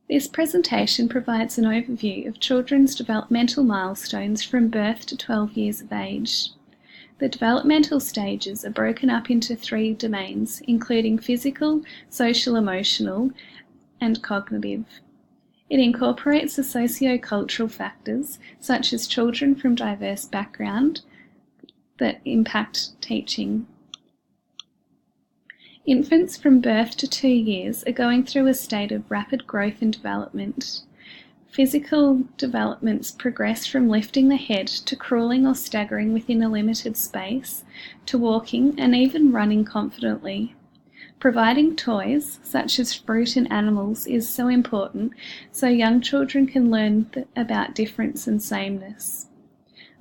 This presentation provides an overview of children's developmental milestones from birth to 12 years of age. The developmental stages are broken up into 3 domains, including physical, social, emotional, and cognitive. It incorporates the socio-cultural factors, such as children from diverse background, that impact teaching. Infants from birth to 2 years are going through a state of rapid growth and development. Physical developments progress from lifting the head to crawling or staggering within a limited space, to walking and even running confidently. Providing toys, such as fruit and animals, is so important so young children can learn about difference and sameness.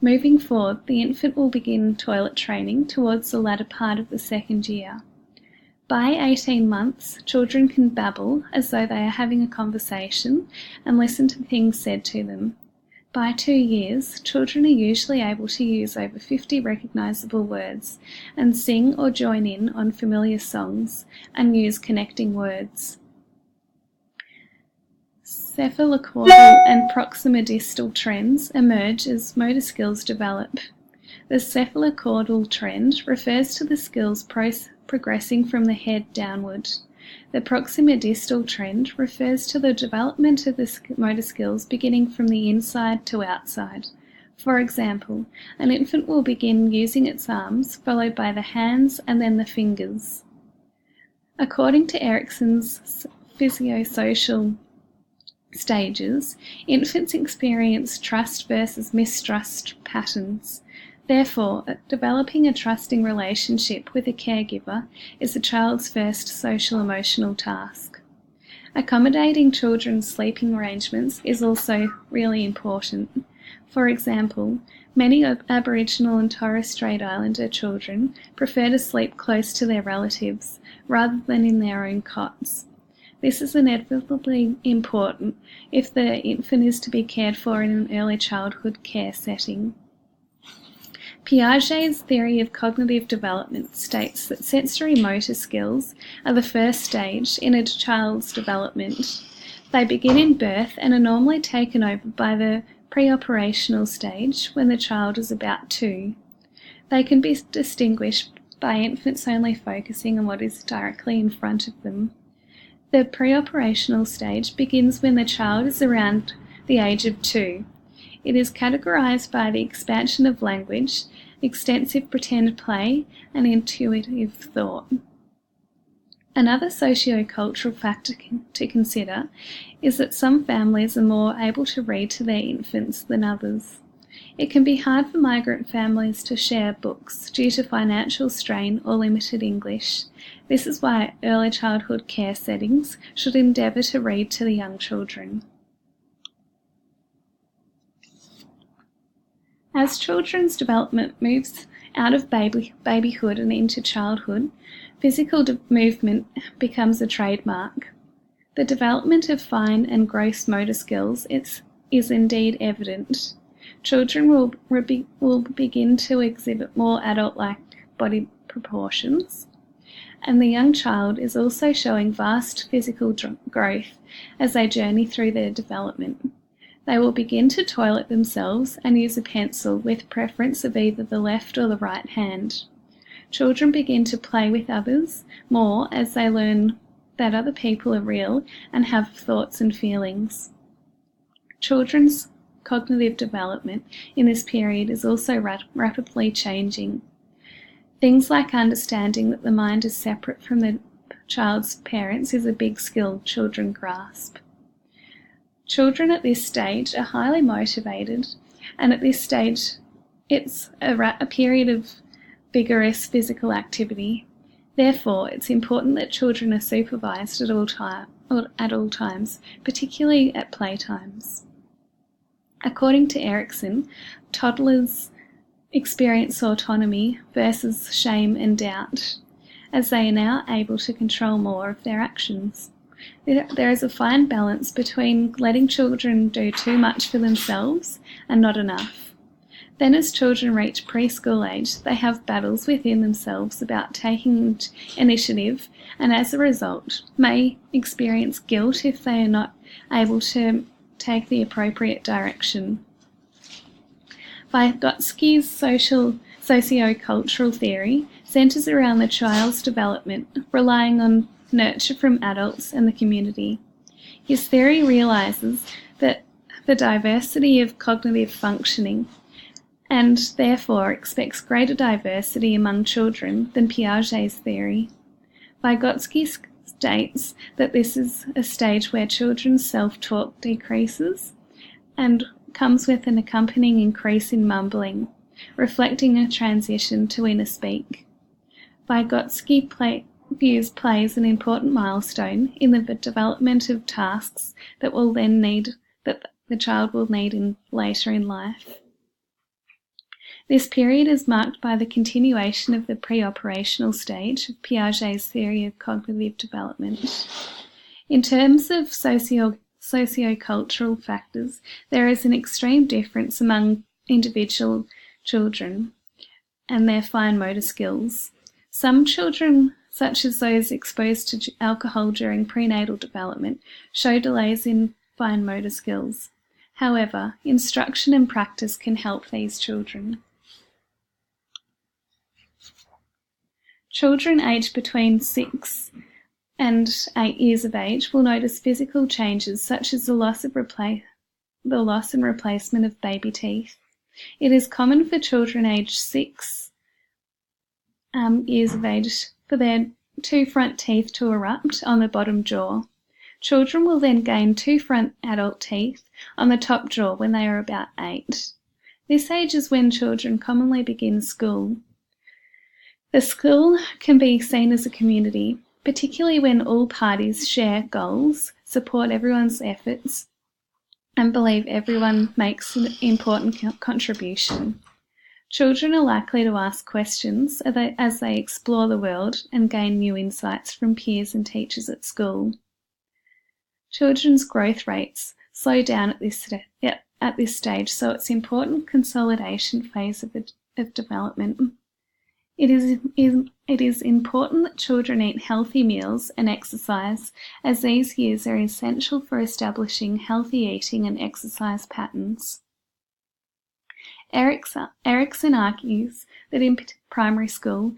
Moving forward, the infant will begin toilet training towards the latter part of the 2nd year. By 18 months, children can babble as though they are having a conversation and listen to things said to them. By 2 years, children are usually able to use over 50 recognisable words and sing or join in on familiar songs and use connecting words. Cephalocaudal and proximodistal trends emerge as motor skills develop. The cephalocaudal trend refers to the skills progressing from the head downward. The proximodistal trend refers to the development of the motor skills beginning from the inside to outside. For example, an infant will begin using its arms, followed by the hands and then the fingers. According to Erikson's physiosocial stages, infants experience trust versus mistrust patterns. Therefore, developing a trusting relationship with a caregiver is the child's first social-emotional task. Accommodating children's sleeping arrangements is also really important. For example, many Aboriginal and Torres Strait Islander children prefer to sleep close to their relatives rather than in their own cots. This is inevitably important if the infant is to be cared for in an early childhood care setting. Piaget's theory of cognitive development states that sensory motor skills are the first stage in a child's development. They begin in birth and are normally taken over by the pre-operational stage when the child is about 2. They can be distinguished by infants only focusing on what is directly in front of them. The pre-operational stage begins when the child is around the age of 2. It is categorized by the expansion of language, extensive pretend play, and intuitive thought. Another socio-cultural factor to consider is that some families are more able to read to their infants than others. It can be hard for migrant families to share books due to financial strain or limited English. This is why early childhood care settings should endeavour to read to the young children. As children's development moves out of babyhood and into childhood, physical movement becomes a trademark. The development of fine and gross motor skills is indeed evident. Children will begin to exhibit more adult-like body proportions, and the young child is also showing vast physical growth as they journey through their development. They will begin to toilet themselves and use a pencil with preference of either the left or the right hand. Children begin to play with others more as they learn that other people are real and have thoughts and feelings. Children's cognitive development in this period is also rapidly changing. Things like understanding that the mind is separate from the child's parents is a big skill children grasp. Children at this stage are highly motivated, and at this stage it's a period of vigorous physical activity. Therefore, it's important that children are supervised at all times, particularly at playtimes. According to Erikson, toddlers experience autonomy versus shame and doubt, as they are now able to control more of their actions. There is a fine balance between letting children do too much for themselves and not enough. Then as children reach preschool age, they have battles within themselves about taking initiative, and as a result may experience guilt if they are not able to take the appropriate direction. Vygotsky's socio-cultural theory centers around the child's development, relying on nurture from adults and the community. His theory realizes that the diversity of cognitive functioning and therefore expects greater diversity among children than Piaget's theory. Vygotsky states that this is a stage where children's self-talk decreases and comes with an accompanying increase in mumbling, reflecting a transition to inner speak. Vygotsky views play as an important milestone in the development of tasks that the child will need later in life. This period is marked by the continuation of the pre-operational stage of Piaget's theory of cognitive development. In terms of socio-cultural factors, there is an extreme difference among individual children and their fine motor skills. Some children, such as those exposed to alcohol during prenatal development, show delays in fine motor skills. However, instruction and practice can help these children. Children aged between 6 and 8 years of age will notice physical changes such as the loss and replacement of baby teeth. It is common for children aged 6 years of age for their 2 front teeth to erupt on the bottom jaw. Children will then gain 2 front adult teeth on the top jaw when they are about 8. This age is when children commonly begin school. The school can be seen as a community, particularly when all parties share goals, support everyone's efforts, and believe everyone makes an important contribution. Children are likely to ask questions as they explore the world and gain new insights from peers and teachers at school. Children's growth rates slow down at this stage, so it's an important consolidation phase of development. It is important that children eat healthy meals and exercise, as these years are essential for establishing healthy eating and exercise patterns. Erikson argues that in primary school,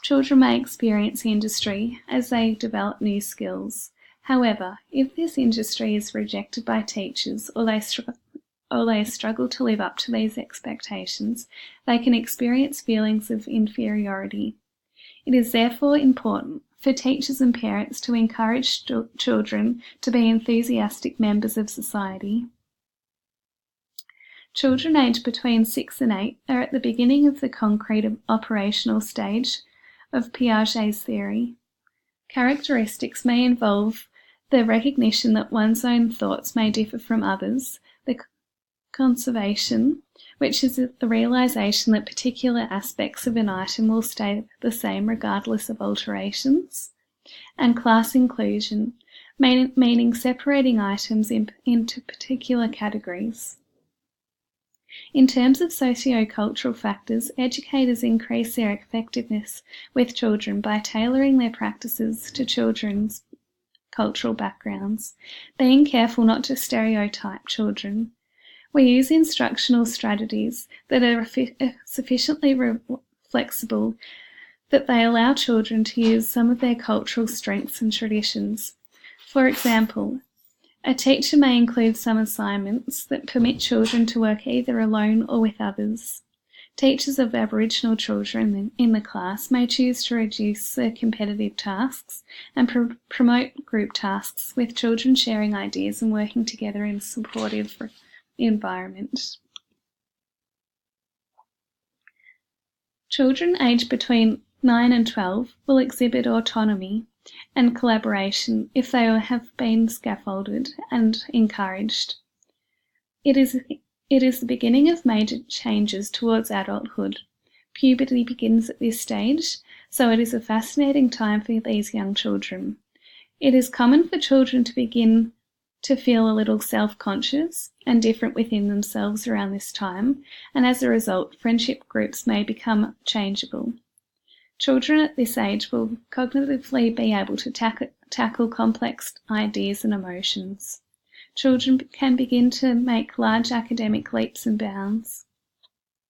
children may experience industry as they develop new skills. However, if this industry is rejected by teachers or they struggle to live up to these expectations, they can experience feelings of inferiority. It is therefore important for teachers and parents to encourage children to be enthusiastic members of society. Children aged between 6 and 8 are at the beginning of the concrete operational stage of Piaget's theory. Characteristics may involve the recognition that one's own thoughts may differ from others, the conservation, which is the realization that particular aspects of an item will stay the same regardless of alterations, and class inclusion, meaning separating items into particular categories. In terms of socio-cultural factors, educators increase their effectiveness with children by tailoring their practices to children's cultural backgrounds, being careful not to stereotype children. We use instructional strategies that are sufficiently flexible that they allow children to use some of their cultural strengths and traditions. For example, a teacher may include some assignments that permit children to work either alone or with others. Teachers of Aboriginal children in the class may choose to reduce their competitive tasks and promote group tasks with children sharing ideas and working together in a supportive environment. Children aged between 9 and 12 will exhibit autonomy and collaboration if they have been scaffolded and encouraged. It is the beginning of major changes towards adulthood. Puberty begins at this stage, so it is a fascinating time for these young children. It is common for children to begin to feel a little self-conscious and different within themselves around this time, and as a result, friendship groups may become changeable. Children at this age will cognitively be able to tackle complex ideas and emotions. Children can begin to make large academic leaps and bounds.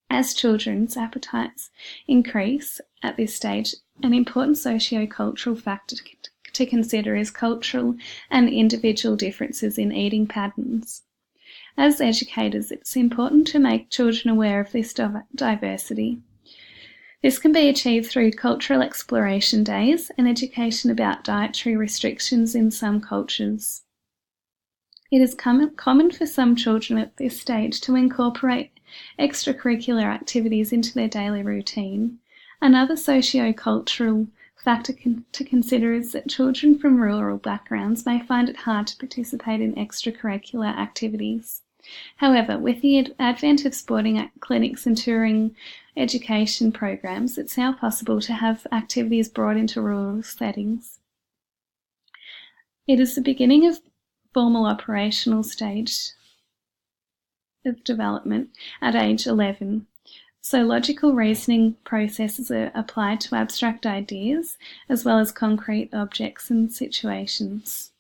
As children's appetites increase at this stage, an important socio-cultural factor to consider is cultural and individual differences in eating patterns. As educators, it's important to make children aware of this diversity. This can be achieved through cultural exploration days and education about dietary restrictions in some cultures. It is common for some children at this stage to incorporate extracurricular activities into their daily routine. Another socio-cultural factor to consider is that children from rural backgrounds may find it hard to participate in extracurricular activities. However, with the advent of sporting clinics and touring education programs, it's now possible to have activities brought into rural settings. It is the beginning of formal operational stage of development at age 11. So logical reasoning processes are applied to abstract ideas as well as concrete objects and situations.